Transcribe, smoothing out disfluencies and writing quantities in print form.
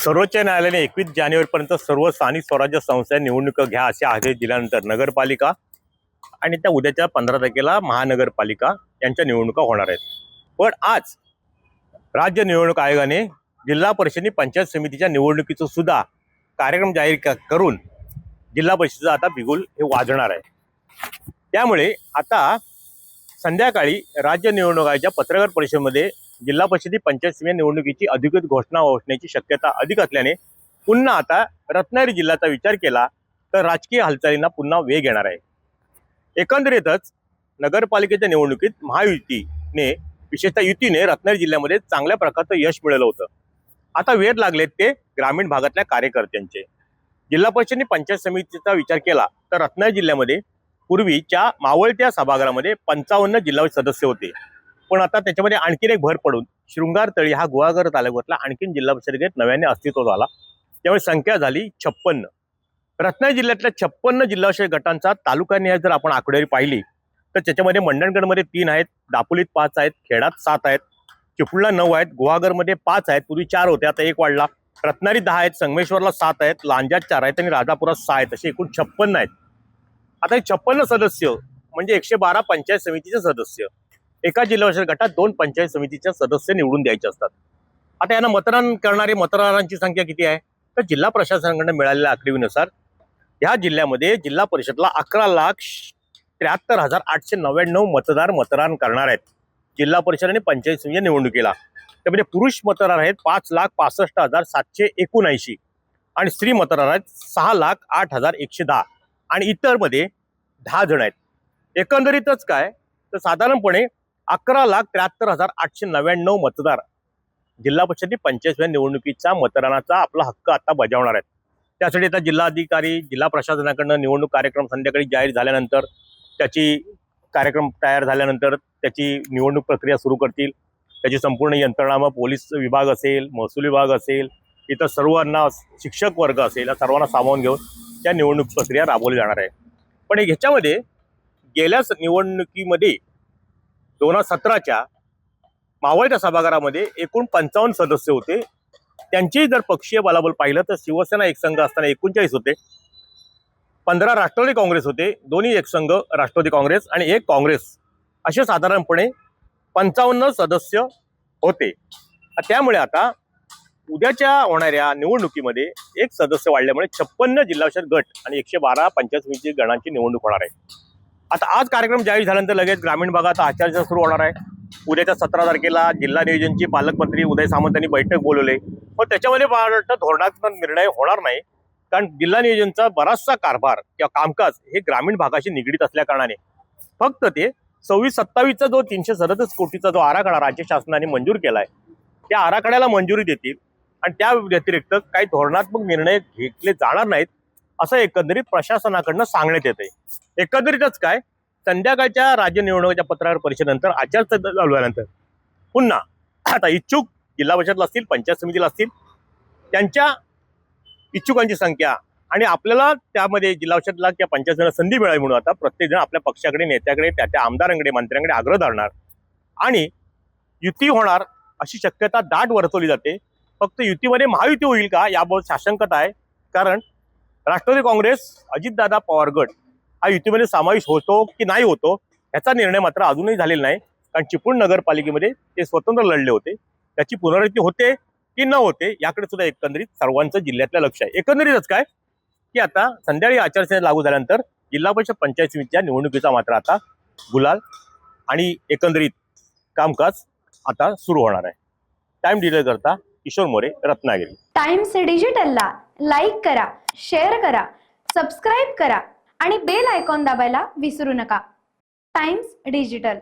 सर्वोच्च न्यायालयाने 21 जानेवारीपर्यंत सर्व स्थानिक स्वराज्य संस्था निवडणुका घ्या असे आदेश दिल्यानंतर नगरपालिका आणि त्या उद्याच्या 15 तारखेला महानगरपालिका यांच्या निवडणुका होणार आहेत। पण आज राज्य निवडणूक आयोगाने जिल्हा परिषद पंचायत समितीच्या निवडणुकीचं सुद्धा कार्यक्रम जाहीर करून जिल्हा परिषदेचा आता बिगुल हे वाजणार आहे। त्यामुळे आता संध्याकाळी राज्य निवडणूक आयोगाच्या पत्रकार परिषदेमध्ये जिल्हा परिषद पंचायत समिती निवडणुकीची अधिकृत घोषणा होण्याची शक्यता अधिक असल्याने पुन्हा आता रत्नागिरी जिल्ह्याचा विचार केला तर राजकीय हालचालींना पुन्हा वेग येणार आहे। एकंदरीतच नगरपालिकेच्या निवडणुकीत महायुतीने विशेषतः युतीने रत्नागिरी जिल्ह्यामध्ये चांगल्या प्रकारचं यश मिळवलं होतं। आता वेध लागलेत ते ग्रामीण भागातल्या कार्यकर्त्यांचे। जिल्हा परिषद पंचायत समितीचा विचार केला तर रत्नागिरी जिल्ह्यामध्ये पूर्वीच्या मावळत्या सभागृहामध्ये 55 जिल्हा सदस्य होते, पण आता त्याच्यामध्ये आणखीन एक भर पडून शृंगारतळी हा गुहागर तालुक्यातला आणखीन जिल्हा परिषदेत नव्याने अस्तित्वात आला। त्यामुळे संख्या झाली 56। रत्नागिरी जिल्ह्यातल्या 56 जिल्हा परिषद गटांचा तालुकानिहाय जर आपण आकडेवारी पाहिली तर त्याच्यामध्ये मंडणगडमध्ये 3 आहेत, दापोलीत 5 आहेत, खेडात 7 आहेत, चिपळूणला 9 आहेत, गुहागरमध्ये 5 आहेत, पूर्वी 4 होते आता 1 वाढला, रत्नागिरीत 10 आहेत, संगमेश्वरला 7 आहेत, लांजात 4 आहेत आणि राजापुरात 6 आहेत, असे एकूण 56 आहेत। आता हे 56 सदस्य म्हणजे 112 पंचायत समितीचे सदस्य, एका जिल्हा परिषद गटात 2 पंचायत समितीचे सदस्य निवडून द्यायचे असतात। आता यांना मतदान करणारे मतदारांची संख्या किती आहे तर जिल्हा प्रशासनाकडून मिळालेल्या आकडेनुसार या जिल्ह्यामध्ये जिल्हा परिषदला 11,73,899 मतदान करणार आहेत जिल्हा परिषद आणि पंचायत समिती निवडणुकीला। त्यामध्ये पुरुष मतदार आहेत 5,65,779 आणि स्त्री मतदार आहेत 6,08,110 आणि इतर मध्ये 10 जण आहेत। एकंदरीतच काय तर साधारणपणे 11,73,899 मतदार जिल्हा परिषद पंचायत समिती निवडणुकीचा मतदानाचा आपला हक्क आता बजावणार आहेत। त्यासाठी आता जिल्हाधिकारी जिल्हा प्रशासनाकडून निवडणूक कार्यक्रम संध्याकाळी जाहीर झाल्यानंतर त्याची कार्यक्रम तयार झाल्यानंतर त्याची निवडणूक प्रक्रिया सुरू करतील। त्याची संपूर्ण यंत्रणा मग पोलीस विभाग असेल, महसूल विभाग असेल, इतर सर्वांना शिक्षक वर्ग असेल या सर्वांना सामावून घेऊन त्या निवडणूक प्रक्रिया राबवली जाणार आहे। पण ह्याच्यामध्ये गेल्या निवडणुकीमध्ये 2017च्या मावळत्या सभागृहामध्ये एकूण 55 सदस्य होते। त्यांची जर पक्षीय बलाबल पाहिलं तर शिवसेना एक संघ असताना 39 होते, 15 राष्ट्रवादी काँग्रेस होते, दोन्ही एक संघ राष्ट्रवादी काँग्रेस आणि एक काँग्रेस, असे साधारणपणे 55 सदस्य होते। त्यामुळे आता उद्याच्या होणाऱ्या निवडणुकीमध्ये एक सदस्य वाढल्यामुळे 56 जिल्हा परिषद गट आणि 112 पंचायत समिती गणांची निवडणूक होणार आहे। आता आज कार्यक्रम जाहीर झाल्यानंतर लगेच ग्रामीण भागात आचारसंहिता सुरू होणार आहे। उद्याच्या 17 तारखेला जिल्हा नियोजनची पालकमंत्री उदय सामंत यांनी बैठक बोलवली, पण त्याच्यामध्ये धोरणात्मक निर्णय होणार नाही, कारण जिल्हा नियोजनचा बराचसा कारभार किंवा कामकाज हे ग्रामीण भागाशी निगडीत असल्या कारणाने फक्त ते 26-27चा जो 337 कोटीचा जो आराखडा राज्य शासनाने मंजूर केलाय त्या आराखड्याला मंजुरी देतील आणि त्या व्यतिरिक्त काही धोरणात्मक निर्णय घेतले जाणार नाहीत असं एकंदरीत प्रशासनाकडनं सांगण्यात येते। एकंदरीतच काय संध्याकाळच्या राज्य निवडणुकीच्या पत्रकार परिषदेनंतर आचारसंहिता झाल्यानंतर पुन्हा आता इच्छुक जिल्हा परिषदला असतील, पंचायत समितीला असतील, त्यांच्या इच्छुकांची संख्या आणि आपल्याला त्यामध्ये जिल्हा परिषदला किंवा पंचायत समितीला संधी मिळावी म्हणून आता प्रत्येकजण आपल्या पक्षाकडे, नेत्याकडे, त्या आमदारांकडे, मंत्र्यांकडे आग्रह धरणार आणि युती होणार अशी शक्यता दाट वर्तवली जाते। फक्त युतीमध्ये महायुती होईल का याबाबत साशंकता आहे, कारण राष्ट्रवादी काँग्रेस, अजितदादा पवार गट हा युतीमध्ये समावेश होतो की नाही होतो याचा निर्णय मात्र अजूनही झालेला नाही, कारण चिपळूण नगरपालिकेमध्ये ते स्वतंत्र लढले होते, त्याची पुनरावृत्ती होते की न होते याकडे सुद्धा एकंदरीत सर्वांचं जिल्ह्यातलं लक्ष आहे। एकंदरीतच काय की आता संध्याकाळी आचारसंहिता लागू झाल्यानंतर जिल्हा परिषद पंचायत समितीच्या निवडणुकीचा मात्र आता गुलाल आणि एकंदरीत कामकाज आता सुरू होणार आहे। टाइम डिले करता किशोर मोरे, रत्नागिरी। टाइम्स डिजिटलला लाईक करा, शेअर करा, सबस्क्राईब करा आणि बेल आयकॉन दाबायला विसरू नका। Times digital.